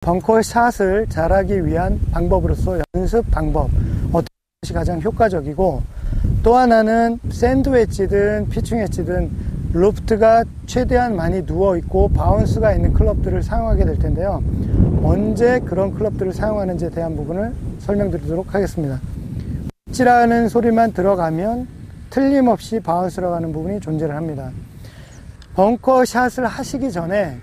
벙커샷을 잘하기 위한 방법으로서 연습 방법, 어떤 것이 가장 효과적이고, 또 하나는 샌드 웨지든 피칭 웨지든 로프트가 최대한 많이 누워있고 바운스가 있는 클럽들을 사용하게 될 텐데요. 언제 그런 클럽들을 사용하는지에 대한 부분을 설명드리도록 하겠습니다. 웨지라는 소리만 들어가면 틀림없이 바운스라고 하는 부분이 존재를 합니다. 벙커샷을 하시기 전에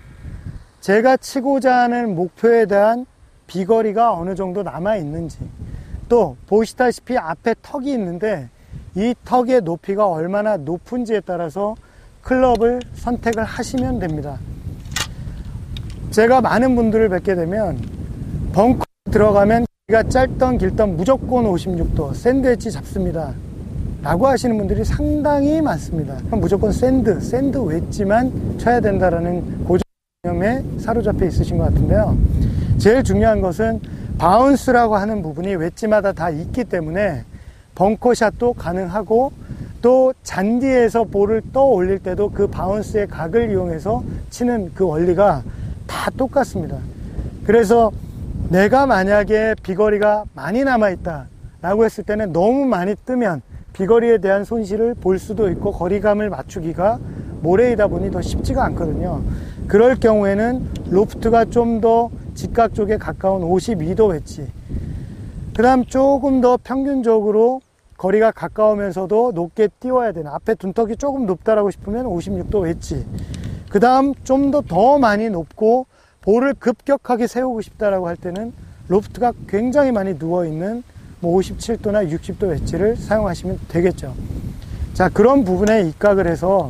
제가 치고자 하는 목표에 대한 비거리가 어느 정도 남아있는지, 또 보시다시피 앞에 턱이 있는데 이 턱의 높이가 얼마나 높은지에 따라서 클럽을 선택을 하시면 됩니다. 제가 많은 분들을 뵙게 되면 벙커 들어가면 거리가 짧던 길던 무조건 56도 샌드 웨지 잡습니다 라고 하시는 분들이 상당히 많습니다. 무조건 샌드 웨지만 쳐야 된다라는 고정관념에 사로잡혀 있으신 것 같은데요. 제일 중요한 것은 바운스라고 하는 부분이 웨지마다 다 있기 때문에 벙커샷도 가능하고, 또 잔디에서 볼을 떠 올릴 때도 그 바운스의 각을 이용해서 치는 그 원리가 다 똑같습니다. 그래서 내가 만약에 비거리가 많이 남아있다 라고 했을 때는 너무 많이 뜨면 비거리에 대한 손실을 볼 수도 있고 거리감을 맞추기가 모래이다 보니 더 쉽지가 않거든요. 그럴 경우에는 로프트가 좀 더 직각 쪽에 가까운 52도 웨지, 그 다음 조금 더 평균적으로 거리가 가까우면서도 높게 띄워야 되는, 앞에 둔턱이 조금 높다라고 싶으면 56도 웨지, 그 다음 좀 더 많이 높고 볼을 급격하게 세우고 싶다라고 할 때는 로프트가 굉장히 많이 누워있는 57도나 60도 웨지를 사용하시면 되겠죠. 자, 그런 부분에 입각을 해서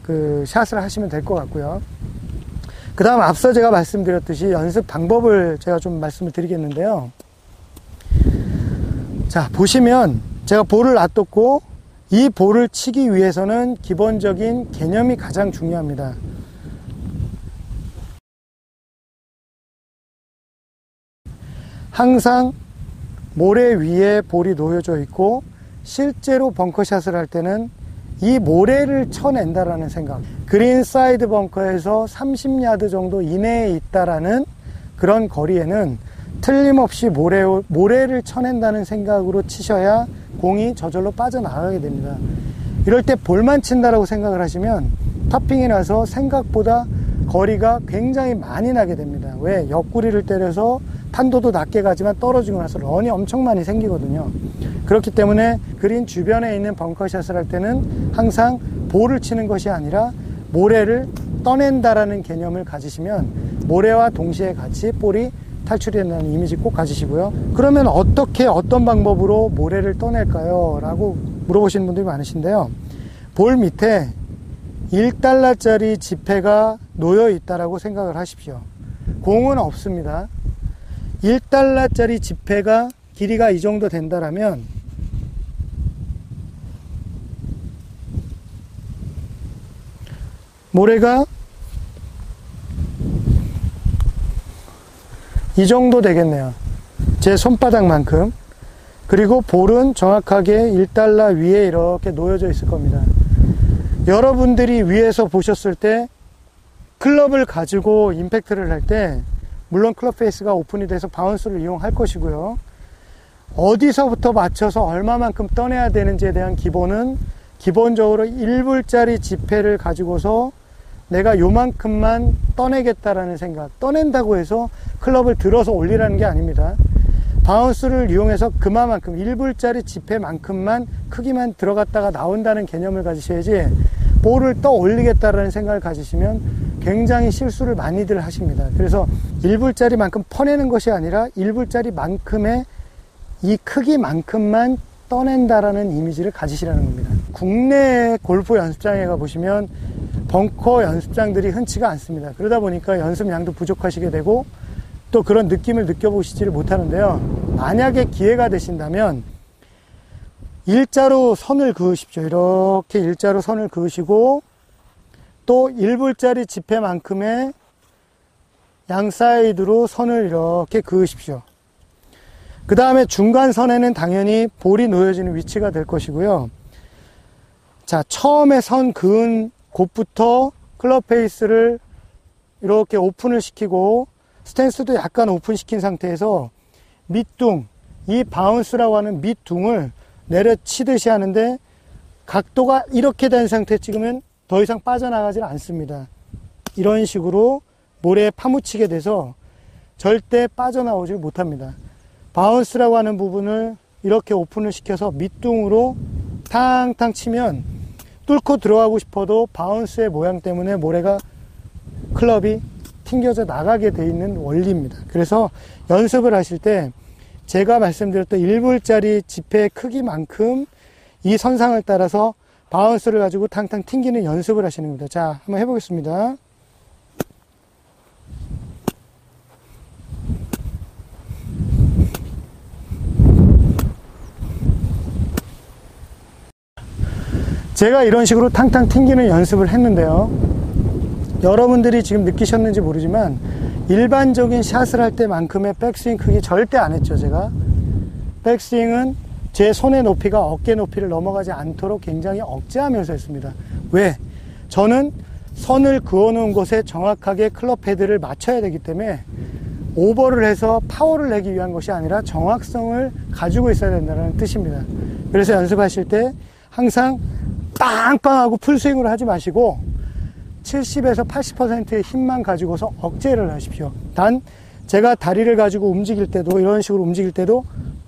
그 샷을 하시면 될 것 같고요. 그 다음 앞서 제가 말씀드렸듯이 연습 방법을 제가 좀 말씀을 드리겠는데요. 자, 보시면 제가 볼을 놔뒀고 이 볼을 치기 위해서는 기본적인 개념이 가장 중요합니다. 항상 모래 위에 볼이 놓여져 있고, 실제로 벙커샷을 할 때는 이 모래를 쳐낸다라는 생각, 그린 사이드 벙커에서 30야드 정도 이내에 있다라는 그런 거리에는 틀림없이 모래를 쳐낸다는 생각으로 치셔야 공이 저절로 빠져나가게 됩니다. 이럴 때 볼만 친다라고 생각을 하시면 터핑이 나서 생각보다 거리가 굉장히 많이 나게 됩니다. 왜? 옆구리를 때려서 탄도도 낮게 가지만 떨어지고 나서 런이 엄청 많이 생기거든요. 그렇기 때문에 그린 주변에 있는 벙커샷을 할 때는 항상 볼을 치는 것이 아니라 모래를 떠낸다라는 개념을 가지시면 모래와 동시에 같이 볼이 탈출이 된다는 이미지 꼭 가지시고요. 그러면 어떤 방법으로 모래를 떠낼까요? 라고 물어보시는 분들이 많으신데요. 볼 밑에 1달러짜리 지폐가 놓여 있다라고 생각을 하십시오. 공은 없습니다. 1달러짜리 지폐가 길이가 이 정도 된다라면 모래가 이 정도 되겠네요. 제 손바닥만큼. 그리고 볼은 정확하게 1달러 위에 이렇게 놓여져 있을 겁니다. 여러분들이 위에서 보셨을 때 클럽을 가지고 임팩트를 할 때 물론 클럽 페이스가 오픈이 돼서 바운스를 이용할 것이고요. 어디서부터 맞춰서 얼마만큼 떠내야 되는지에 대한 기본은 기본적으로 1불짜리 지폐를 가지고서 내가 요만큼만 떠내겠다라는 생각, 떠낸다고 해서 클럽을 들어서 올리라는 게 아닙니다. 바운스를 이용해서 그만큼 1불짜리 지폐만큼만 크기만 들어갔다가 나온다는 개념을 가지셔야지, 볼을 떠 올리겠다라는 생각을 가지시면 굉장히 실수를 많이들 하십니다. 그래서 1불짜리만큼 퍼내는 것이 아니라 1불짜리만큼의 이 크기만큼만 떠낸다라는 이미지를 가지시라는 겁니다. 국내 골프 연습장에 가보시면 벙커 연습장들이 흔치가 않습니다. 그러다 보니까 연습량도 부족하시게 되고 또 그런 느낌을 느껴보시지를 못하는데요. 만약에 기회가 되신다면 일자로 선을 그으십시오. 이렇게 일자로 선을 그으시고 또 1불짜리 지폐만큼의 양 사이드로 선을 이렇게 그으십시오. 그 다음에 중간선에는 당연히 볼이 놓여지는 위치가 될 것이고요. 자, 처음에 선 그은 곳부터 클럽 페이스를 이렇게 오픈을 시키고 스탠스도 약간 오픈시킨 상태에서 밑둥, 이 바운스라고 하는 밑둥을 내려치듯이 하는데 각도가 이렇게 된 상태에 찍으면 더 이상 빠져나가질 않습니다. 이런 식으로 모래에 파묻히게 돼서 절대 빠져나오지 못합니다. 바운스라고 하는 부분을 이렇게 오픈을 시켜서 밑둥으로 탕탕 치면 뚫고 들어가고 싶어도 바운스의 모양 때문에 모래가 클럽이 튕겨져 나가게 돼 있는 원리입니다. 그래서 연습을 하실 때 제가 말씀드렸던 1불짜리 지폐의 크기만큼 이 선상을 따라서 바운스를 가지고 탕탕 튕기는 연습을 하시는 겁니다. 자, 한번 해보겠습니다. 제가 이런 식으로 탕탕 튕기는 연습을 했는데요. 여러분들이 지금 느끼셨는지 모르지만 일반적인 샷을 할 때만큼의 백스윙 크기 절대 안 했죠. 제가 백스윙은 제 손의 높이가 어깨 높이를 넘어가지 않도록 굉장히 억제하면서 했습니다. 왜? 저는 선을 그어 놓은 곳에 정확하게 클럽 헤드를 맞춰야 되기 때문에 오버를 해서 파워를 내기 위한 것이 아니라 정확성을 가지고 있어야 된다는 뜻입니다. 그래서 연습하실 때 항상 빵빵하고 풀스윙으로 하지 마시고 70에서 80%의 힘만 가지고서 억제를 하십시오. 단 제가 다리를 가지고 움직일 때도 이런 식으로 움직일 때도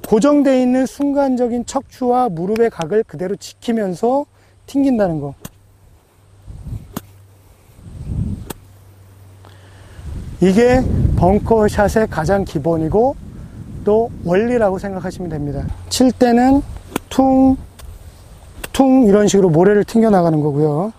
고정되어 있는 순간적인 척추와 무릎의 각을 그대로 지키면서 튕긴다는 거. 이게 벙커샷의 가장 기본이고 또 원리라고 생각하시면 됩니다. 칠 때는 퉁 이런 식으로 모래를 튕겨 나가는 거고요.